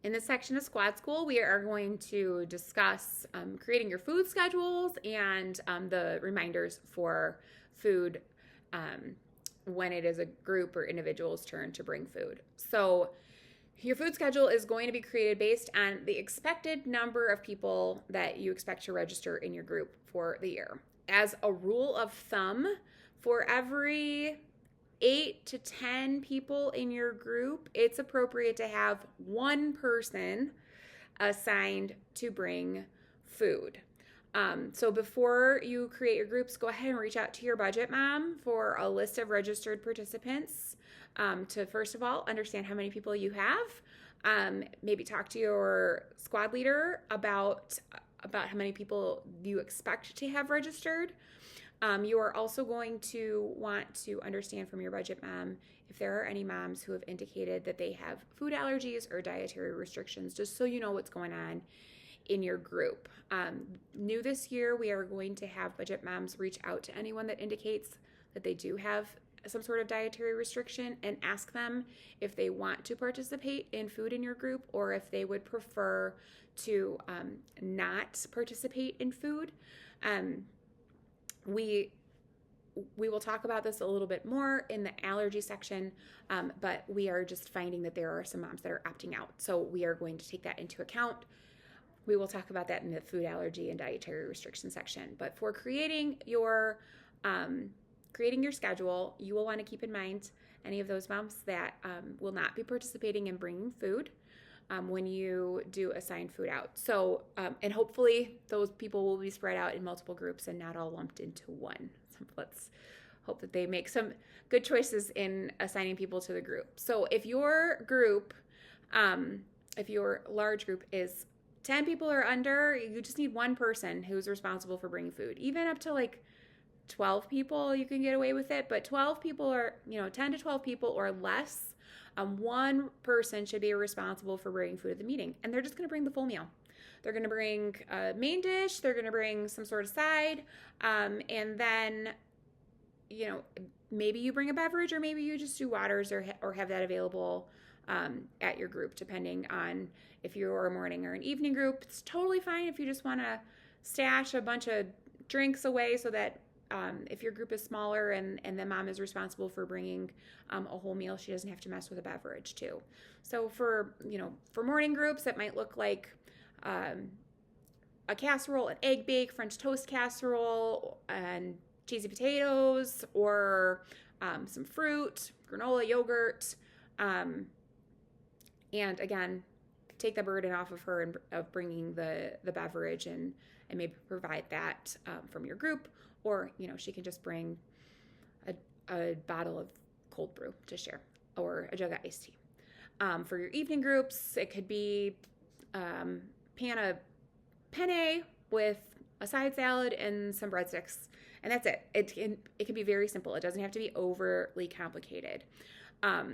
In this section of Squad School, we are going to discuss creating your food schedules and the reminders for food when it is a group or individual's turn to bring food. So your food schedule is going to be created based on the expected number of people that you expect to register in your group for the year. As a rule of thumb, for every 8 to 10 people in your group, it's appropriate to have one person assigned to bring food. So before you create your groups, go ahead and reach out to your budget mom for a list of registered participants to, first of all, understand how many people you have. Maybe talk to your squad leader about how many people you expect to have registered. You are also going to want to understand from your budget mom if there are any moms who have indicated that they have food allergies or dietary restrictions, just so you know what's going on in your group. New this year, we are going to have budget moms reach out to anyone that indicates that they do have some sort of dietary restriction and ask them if they want to participate in food in your group or if they would prefer to not participate in food. We will talk about this a little bit more in the allergy section, but we are just finding that there are some moms that are opting out. So we are going to take that into account. We will talk about that in the food allergy and dietary restriction section. But for creating your schedule, you will want to keep in mind any of those moms that will not be participating in bringing food when you do assign food out. So, and hopefully those people will be spread out in multiple groups and not all lumped into one. So let's hope that they make some good choices in assigning people to the group. So if your group, if your large group is 10 people or under, you just need one person who's responsible for bringing food. Even up to like 12 people, you can get away with it, but 12 people or, 10 to 12 people or less, one person should be responsible for bringing food at the meeting, and they're just going to bring the full meal. They're going to bring a main dish, they're going to bring some sort of side, and then, maybe you bring a beverage or maybe you just do waters or have that available at your group, depending on if you're a morning or an evening group. It's totally fine if you just want to stash a bunch of drinks away so that if your group is smaller and the mom is responsible for bringing a whole meal, she doesn't have to mess with a beverage too. So for morning groups, that might look like a casserole, an egg bake, French toast casserole, and cheesy potatoes, or some fruit, granola, yogurt, and again, take the burden off of her of bringing the beverage and maybe provide that from your group. Or, she can just bring a bottle of cold brew to share or a jug of iced tea. For your evening groups, it could be pan of penne with a side salad and some breadsticks. And that's it. It can be very simple. It doesn't have to be overly complicated. A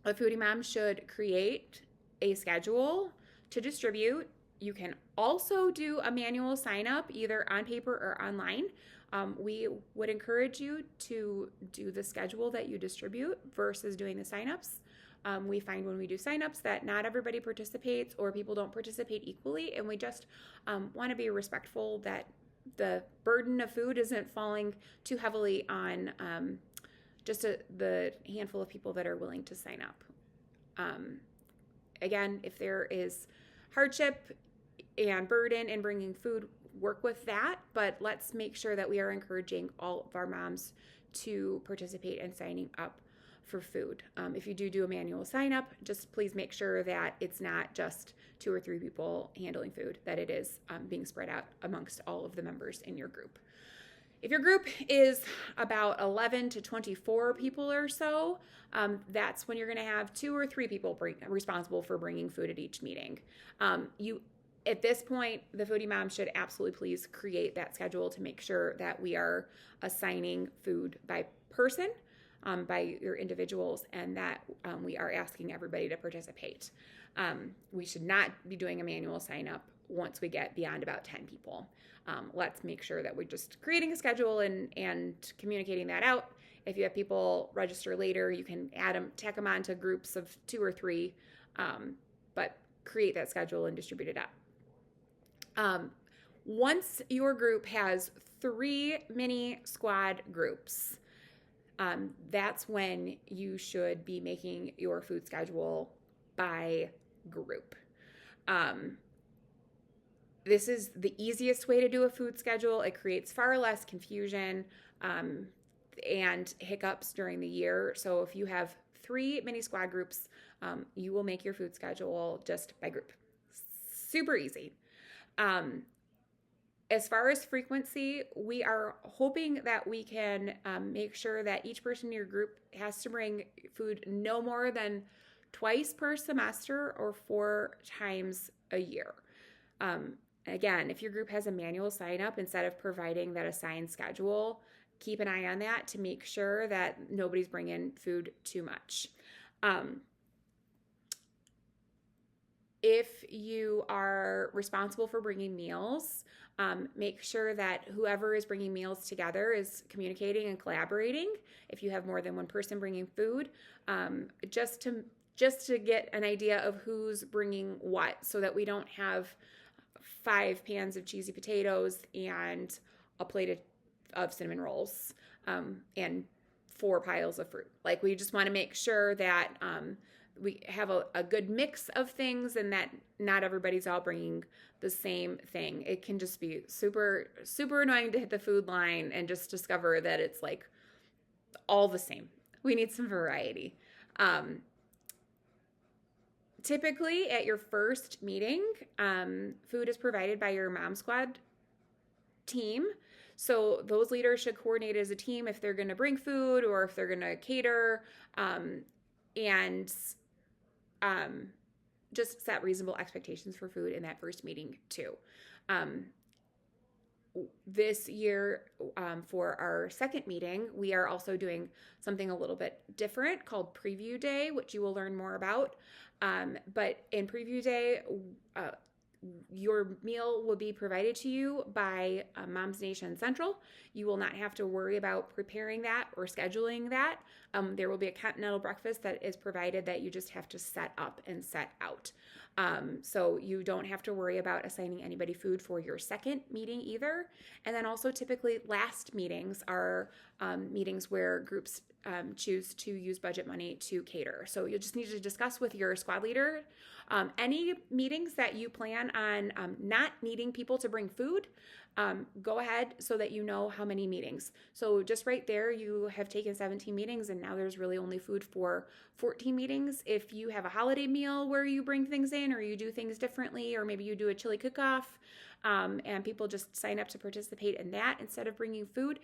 foodie mom should create a schedule to distribute. You can also do a manual sign up either on paper or online. We would encourage you to do the schedule that you distribute versus doing the signups. We find when we do signups that not everybody participates or people don't participate equally, and we just want to be respectful that the burden of food isn't falling too heavily on just the handful of people that are willing to sign up. Again, if there is hardship and burden in bringing food, work with that, but let's make sure that we are encouraging all of our moms to participate in signing up for food. If you do a manual sign up, just please make sure that it's not just 2 or 3 people handling food, that it is being spread out amongst all of the members in your group. If your group is about 11 to 24 people or so, that's when you're going to have 2 or 3 people responsible for bringing food at each meeting. At this point, the foodie mom should absolutely please create that schedule to make sure that we are assigning food by person, by your individuals, and that we are asking everybody to participate. We should not be doing a manual sign up once we get beyond about 10 people. Let's make sure that we're just creating a schedule and communicating that out. If you have people register later, you can tack them onto groups of 2 or 3 but create that schedule and distribute it out. Once your group has 3 mini squad groups, that's when you should be making your food schedule by group. This is the easiest way to do a food schedule. It creates far less confusion and hiccups during the year. So if you have 3 mini squad groups, you will make your food schedule just by group. Super easy. As far as frequency, we are hoping that we can make sure that each person in your group has to bring food no more than twice per semester or 4 times a year. Again, if your group has a manual sign up, instead of providing that assigned schedule, keep an eye on that to make sure that nobody's bringing food too much. If you are responsible for bringing meals, make sure that whoever is bringing meals together is communicating and collaborating. If you have more than one person bringing food, just to get an idea of who's bringing what, so that we don't have 5 pans of cheesy potatoes and a plate of cinnamon rolls and 4 piles of fruit. Like, we just want to make sure that we have a good mix of things and that not everybody's all bringing the same thing. It can just be super, super annoying to hit the food line and just discover that it's like all the same. We need some variety. Typically at your first meeting, food is provided by your mom squad team. So those leaders should coordinate as a team if they're going to bring food or if they're going to cater, and just set reasonable expectations for food in that first meeting too. This year, for our second meeting, we are also doing something a little bit different called Preview Day, which you will learn more about. But in Preview Day, your meal will be provided to you by Moms Nation Central. You will not have to worry about preparing that or scheduling that. There will be a continental breakfast that is provided that you just have to set up and set out. So you don't have to worry about assigning anybody food for your second meeting either. And then also typically last meetings are meetings where groups choose to use budget money to cater. So you'll just need to discuss with your squad leader any meetings that you plan on not needing people to bring food. Go ahead so that you know how many meetings. So just right there, you have taken 17 meetings and now there's really only food for 14 meetings. If you have a holiday meal where you bring things in or you do things differently, or maybe you do a chili cook-off, and people just sign up to participate in that instead of bringing food,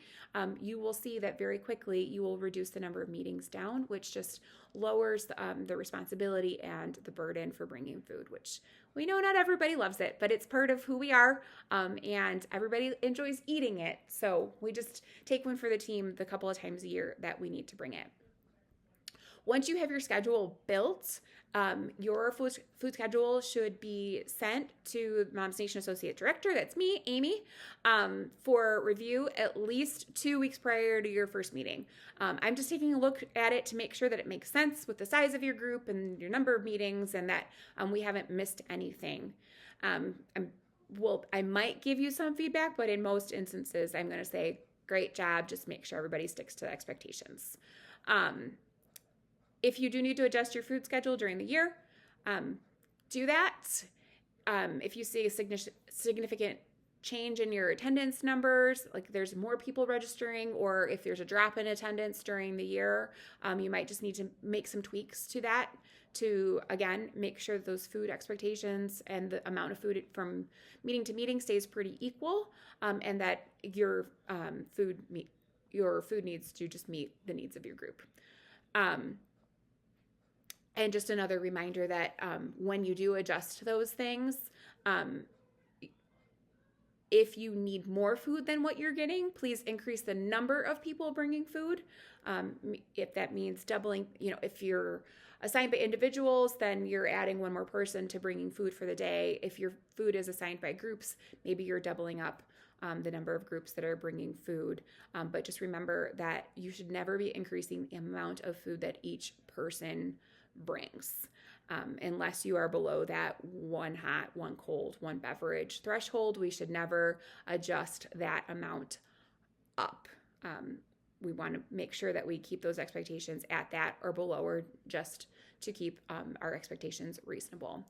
you will see that very quickly you will reduce the number of meetings down, which just lowers the responsibility and the burden for bringing food, which we know not everybody loves it, but it's part of who we are, and everybody enjoys eating it. So we just take one for the team the couple of times a year that we need to bring it. Once you have your schedule built, your food schedule should be sent to Moms Nation Associate Director, that's me, Amy, for review at least 2 weeks prior to your first meeting. I'm just taking a look at it to make sure that it makes sense with the size of your group and your number of meetings, and that we haven't missed anything. I might give you some feedback, but in most instances, I'm going to say, great job, just make sure everybody sticks to the expectations. If you do need to adjust your food schedule during the year, do that. If you see a significant change in your attendance numbers, like there's more people registering, or if there's a drop in attendance during the year, you might just need to make some tweaks to that to, again, make sure that those food expectations and the amount of food from meeting to meeting stays pretty equal, and that your food needs to just meet the needs of your group. And just another reminder that when you do adjust those things, if you need more food than what you're getting, please increase the number of people bringing food. If that means doubling, if you're assigned by individuals, then you're adding one more person to bringing food for the day. If your food is assigned by groups, maybe you're doubling up the number of groups that are bringing food. But just remember that you should never be increasing the amount of food that each person brings. unless you are below that one hot, one cold, one beverage threshold. We should never adjust that amount up. We want to make sure that we keep those expectations at that or below, or just to keep our expectations reasonable.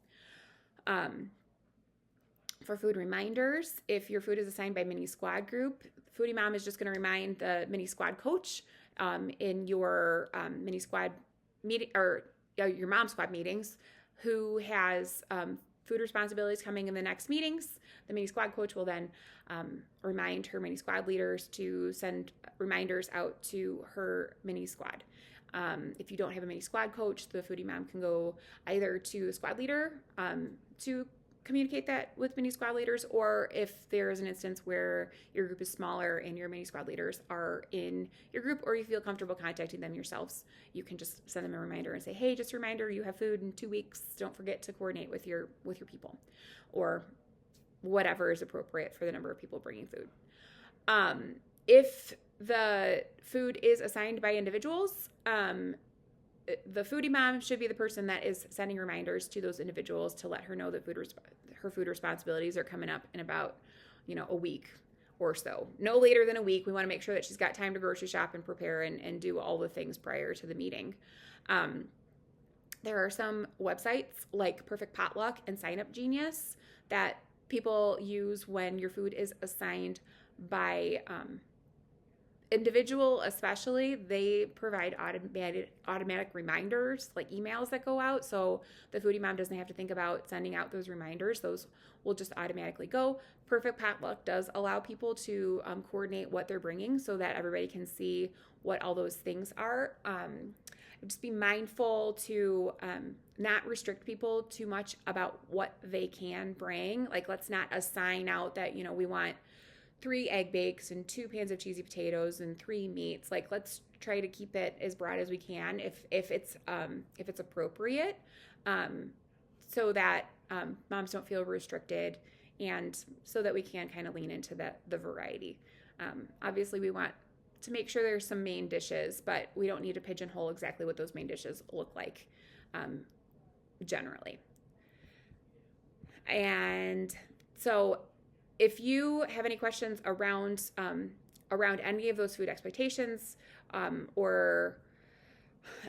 For food reminders, if your food is assigned by mini squad group, Foodie Mom is just going to remind the mini squad coach in your mini squad meeting, or your mom squad meetings, who has food responsibilities coming in the next meetings. The mini squad coach will then remind her mini squad leaders to send reminders out to her mini squad. If you don't have a mini squad coach, the Foodie Mom can go either to the squad leader to communicate that with mini squad leaders, or if there is an instance where your group is smaller and your mini squad leaders are in your group, or you feel comfortable contacting them yourselves, you can just send them a reminder and say, hey, just a reminder, you have food in 2 weeks. Don't forget to coordinate with your people, or whatever is appropriate for the number of people bringing food. If the food is assigned by individuals, the Foodie Mom should be the person that is sending reminders to those individuals to let her know that her food responsibilities are coming up in about, a week or so. No later than a week. We want to make sure that she's got time to grocery shop and prepare and do all the things prior to the meeting. There are some websites like Perfect Potluck and Sign Up Genius that people use when your food is assigned by individual. Especially, they provide automatic reminders, like emails that go out, so the Foodie Mom doesn't have to think about sending out those reminders. Those will just automatically go. Perfect Potluck does allow people to coordinate what they're bringing so that everybody can see what all those things are. Just be mindful to not restrict people too much about what they can bring. Like, let's not assign out that, we want 3 egg bakes and 2 pans of cheesy potatoes and 3 meats. Like, let's try to keep it as broad as we can if it's appropriate, so that moms don't feel restricted, and so that we can kind of lean into the variety. Obviously, we want to make sure there's some main dishes, but we don't need to pigeonhole exactly what those main dishes look like generally. And so, if you have any questions around any of those food expectations, or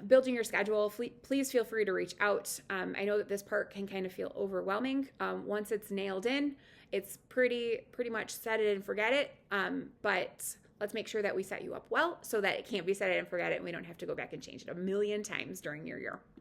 building your schedule, please feel free to reach out. I know that this part can kind of feel overwhelming. Once it's nailed in, it's pretty much set it and forget it. But let's make sure that we set you up well so that it can't be set it and forget it, and we don't have to go back and change it a million times during your year.